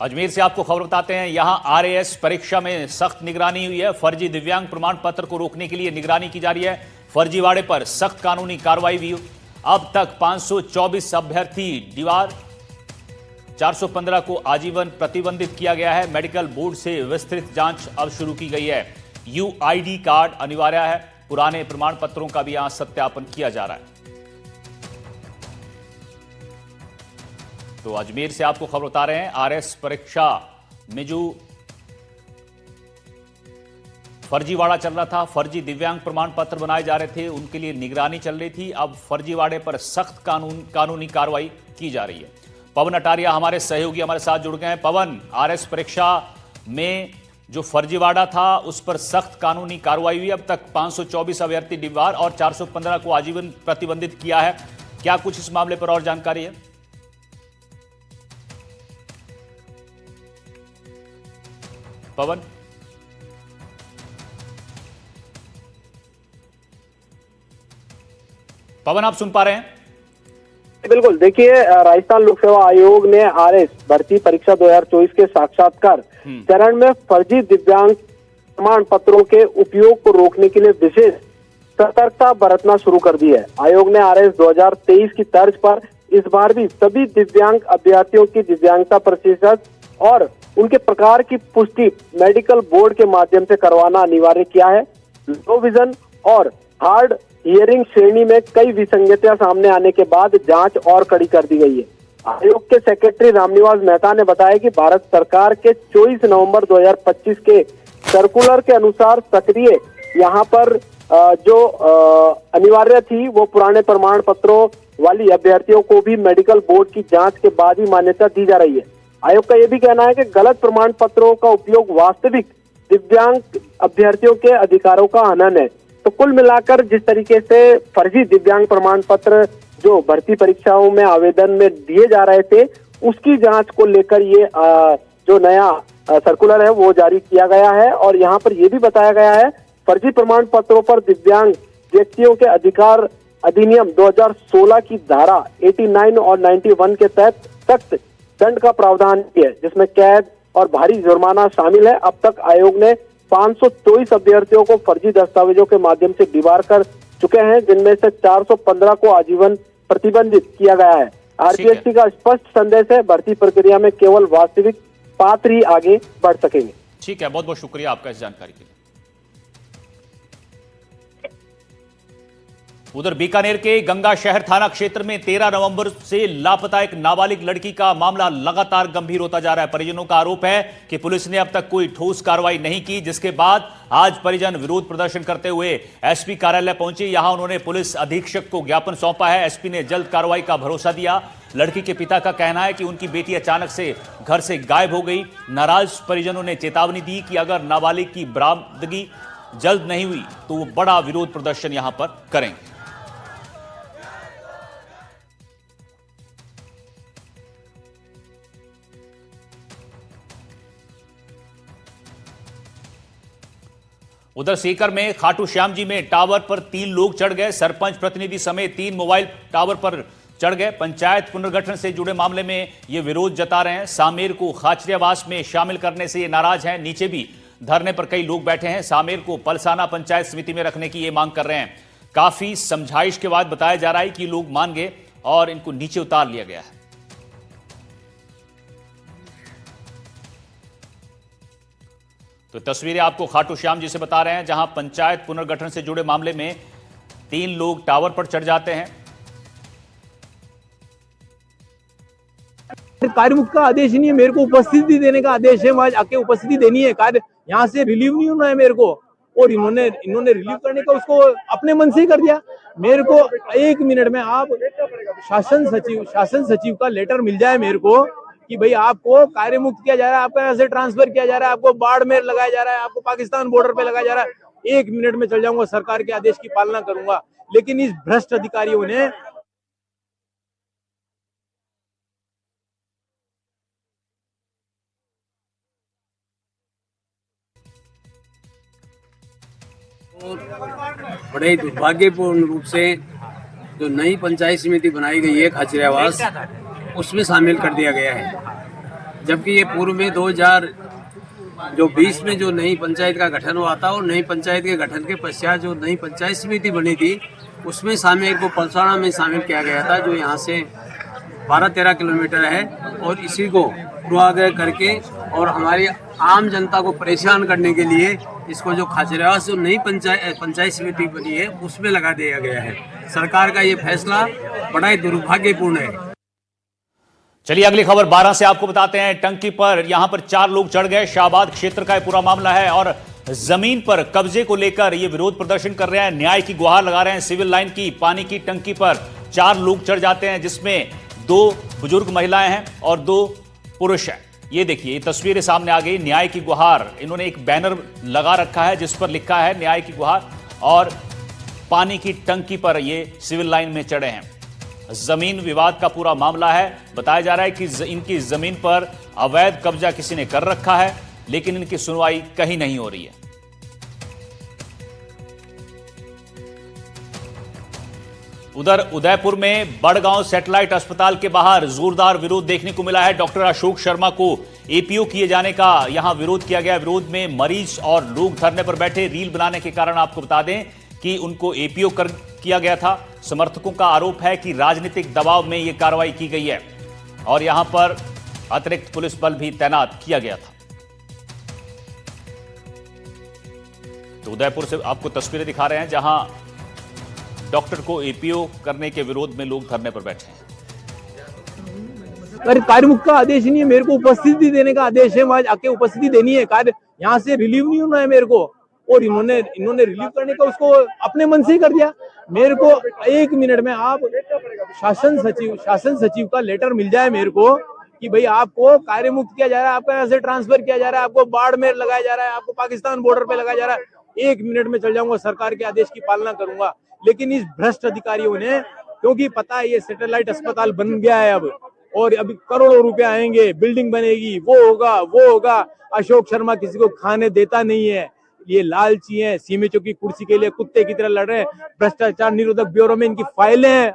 अजमेर से आपको खबर बताते हैं, यहां आरएएस परीक्षा में सख्त निगरानी हुई है। फर्जी दिव्यांग प्रमाण पत्र को रोकने के लिए निगरानी की जा रही है। फर्जीवाड़े पर सख्त कानूनी कार्रवाई भी। अब तक 524 अभ्यर्थी दीवार, 415 को आजीवन प्रतिबंधित किया गया है। मेडिकल बोर्ड से विस्तृत जांच अब शुरू की गई है। यूआईडी कार्ड अनिवार्य है। पुराने प्रमाण पत्रों का भी यहां सत्यापन किया जा रहा है। तो अजमेर से आपको खबर बता रहे हैं, आरएस परीक्षा में जो फर्जीवाड़ा चल रहा था, फर्जी दिव्यांग प्रमाण पत्र बनाए जा रहे थे, उनके लिए निगरानी चल रही थी। अब फर्जीवाड़े पर सख्त कानूनी कार्रवाई की जा रही है। पवन अटारिया हमारे सहयोगी हमारे साथ जुड़ गए हैं। पवन, आरएस परीक्षा में जो फर्जीवाड़ा था उस पर सख्त कानूनी कार्रवाई हुई। अब तक 524 अभ्यर्थी दीवार और 415 को आजीवन प्रतिबंधित किया है। क्या कुछ इस मामले पर और जानकारी है? पवन, पवन आप सुन पा रहे हैं? बिल्कुल, देखिए, राजस्थान लोक सेवा आयोग ने आरएस भर्ती परीक्षा 2024 के साक्षात्कार चरण में फर्जी दिव्यांग प्रमाण पत्रों के उपयोग को रोकने के लिए विशेष सतर्कता बरतना शुरू कर दी है। आयोग ने आरएस 2023 की तर्ज पर इस बार भी सभी दिव्यांग अभ्यर्थियों की दिव्यांगता प्रतिशत और उनके प्रकार की पुष्टि मेडिकल बोर्ड के माध्यम से करवाना अनिवार्य किया है। लो विजन और हार्ड हियरिंग श्रेणी में कई विसंगतियां सामने आने के बाद जांच और कड़ी कर दी गई है। आयोग के सेक्रेटरी रामनिवास मेहता ने बताया कि भारत सरकार के 24 नवंबर 2025 के सर्कुलर के अनुसार सक्रिय यहाँ पर जो अनिवार्य थी वो पुराने प्रमाण पत्रों वाली अभ्यर्थियों को भी मेडिकल बोर्ड की जांच के बाद ही मान्यता दी जा रही है। आयोग का यह भी कहना है कि गलत प्रमाण पत्रों का उपयोग वास्तविक दिव्यांग अभ्यर्थियों के अधिकारों का हनन है। तो कुल मिलाकर जिस तरीके से फर्जी दिव्यांग प्रमाण पत्र जो भर्ती परीक्षाओं में आवेदन में दिए जा रहे थे, उसकी जांच को लेकर ये जो नया सर्कुलर है वो जारी किया गया है। और यहाँ पर यह भी बताया गया है, फर्जी प्रमाण पत्रों पर दिव्यांग व्यक्तियों के अधिकार अधिनियम 2016 की धारा 89 और 91 के तहत सख्त दंड का प्रावधान है, जिसमें कैद और भारी जुर्माना शामिल है। अब तक आयोग ने 524 अभ्यर्थियों को फर्जी दस्तावेजों के माध्यम से दीवार कर चुके हैं, जिनमें से 415 को आजीवन प्रतिबंधित किया गया है। आरपीएससी का स्पष्ट संदेश है, भर्ती प्रक्रिया में केवल वास्तविक पात्र ही आगे बढ़ सकेंगे। ठीक है, बहुत बहुत शुक्रिया आपका इस जानकारी के लिए। उधर बीकानेर के गंगा शहर थाना क्षेत्र में 13 नवंबर से लापता एक नाबालिग लड़की का मामला लगातार गंभीर होता जा रहा है। परिजनों का आरोप है कि पुलिस ने अब तक कोई ठोस कार्रवाई नहीं की, जिसके बाद आज परिजन विरोध प्रदर्शन करते हुए एसपी कार्यालय पहुंचे। यहां उन्होंने पुलिस अधीक्षक को ज्ञापन सौंपा है। एसपी ने जल्द कार्रवाई का भरोसा दिया। लड़की के पिता का कहना है कि उनकी बेटी अचानक से घर से गायब हो गई। नाराज परिजनों ने चेतावनी दी कि अगर नाबालिग की बरामदगी जल्द नहीं हुई तो वो बड़ा विरोध प्रदर्शन यहां पर करेंगे। उधर सीकर में खाटू श्याम जी में टावर पर 3 लोग चढ़ गए। सरपंच प्रतिनिधि समेत 3 मोबाइल टावर पर चढ़ गए। पंचायत पुनर्गठन से जुड़े मामले में ये विरोध जता रहे हैं। सामेर को खाचरियावास में शामिल करने से ये नाराज हैं। नीचे भी धरने पर कई लोग बैठे हैं। सामेर को पलसाना पंचायत समिति में रखने की ये मांग कर रहे हैं। काफी समझाइश के बाद बताया जा रहा है कि लोग मान गए और इनको नीचे उतार लिया गया है। तो तस्वीरें आपको खाटू श्याम जी से बता रहे हैं, जहां पंचायत पुनर्गठन से जुड़े मामले में 3 लोग टावर पर चढ़ जाते हैं। कार्यमुक्त का आदेश नहीं है, मेरे को उपस्थिति देने का आदेश है। वहां आके उपस्थिति देनी है। कार्य यहाँ से रिलीव नहीं होना है मेरे को, और इन्होंने रिलीव करने का उसको अपने मन से ही कर दिया। मेरे को 1 मिनट में आप शासन सचिव का लेटर मिल जाए मेरे को कि भाई आपको कार्य मुक्त किया जा रहा है, आपका यहाँ से ट्रांसफर किया जा रहा है, आपको बाड़मेर लगाया जा रहा है, आपको पाकिस्तान बॉर्डर पे लगाया जा रहा है, 1 मिनट में चल जाऊंगा, सरकार के आदेश की पालना करूंगा। लेकिन इस भ्रष्ट अधिकारियों ने बड़े दुर्भाग्यपूर्ण रूप से जो नई पंचायत समिति बनाई गई है खाचरियावास, उसमें शामिल कर दिया गया है। जबकि ये पूर्व में 2020 में जो नई पंचायत का गठन हुआ था और नई पंचायत के गठन के पश्चात जो नई पंचायत समिति बनी थी उसमें शामिल को पलसाना में शामिल किया गया था, जो यहाँ से 12-13 किलोमीटर है। और इसी को पूर्वाग्रह करके और हमारी आम जनता को परेशान करने के लिए इसको जो खाचरियावास जो नई पंचायत समिति बनी है उसमें लगा दिया गया है। सरकार का ये फैसला बड़ा ही दुर्भाग्यपूर्ण है। चलिए अगली खबर 12 से आपको बताते हैं। टंकी पर यहां पर 4 लोग चढ़ गए। शाहबाद क्षेत्र का यह पूरा मामला है और जमीन पर कब्जे को लेकर ये विरोध प्रदर्शन कर रहे हैं, न्याय की गुहार लगा रहे हैं। सिविल लाइन की पानी की टंकी पर 4 लोग चढ़ जाते हैं, जिसमें 2 बुजुर्ग महिलाएं हैं और 2 पुरुष हैं। ये देखिए, ये तस्वीरें सामने आ गई। न्याय की गुहार, इन्होंने एक बैनर लगा रखा है जिस पर लिखा है न्याय की गुहार, और पानी की टंकी पर ये सिविल लाइन में चढ़े हैं। जमीन विवाद का पूरा मामला है। बताया जा रहा है कि इनकी जमीन पर अवैध कब्जा किसी ने कर रखा है, लेकिन इनकी सुनवाई कहीं नहीं हो रही है। उधर उदयपुर में बड़गांव सैटेलाइट अस्पताल के बाहर जोरदार विरोध देखने को मिला है। डॉक्टर अशोक शर्मा को एपीओ किए जाने का यहां विरोध किया गया। विरोध में मरीज और लोग धरने पर बैठे। रील बनाने के कारण आपको बता दें कि उनको एपीओ किया गया था। समर्थकों का आरोप है कि राजनीतिक दबाव में यह कार्रवाई की गई है और यहां पर अतिरिक्त पुलिस बल भी तैनात किया गया था। तो उदयपुर से आपको तस्वीरें दिखा रहे हैं जहां डॉक्टर को एपीओ करने के विरोध में लोग धरने पर बैठे हैं। कार्यमुख का आदेश नहीं है, मेरे को उपस्थिति देने का आदेश है। वहां आके उपस्थिति देनी है। कार्य यहाँ से रिलीव नहीं होना है मेरे को, और इन्होंने रिलीव करने का उसको अपने मन से ही कर दिया। मेरे को 1 मिनट में आप शासन सचिव का लेटर मिल जाए मेरे को कि भाई आपको कार्य मुक्त किया जा रहा है, आपको यहाँ से ट्रांसफर किया जा रहा है, आपको बाड़मेर लगाया जा रहा है, आपको पाकिस्तान बॉर्डर पे लगाया जा रहा है, 1 मिनट में चल जाऊंगा, सरकार के आदेश की पालना करूंगा। लेकिन इस भ्रष्ट अधिकारियों ने, क्योंकि पता है ये सैटेलाइट अस्पताल बन गया है अब, और अभी करोड़ों रुपए आएंगे, बिल्डिंग बनेगी, वो होगा। अशोक शर्मा किसी को खाने देता नहीं है। ये लालची हैं, सीमेचों की कुर्सी के लिए कुत्ते की तरह लड़ रहे हैं। भ्रष्टाचार निरोधक ब्यूरो में इनकी फाइलें हैं।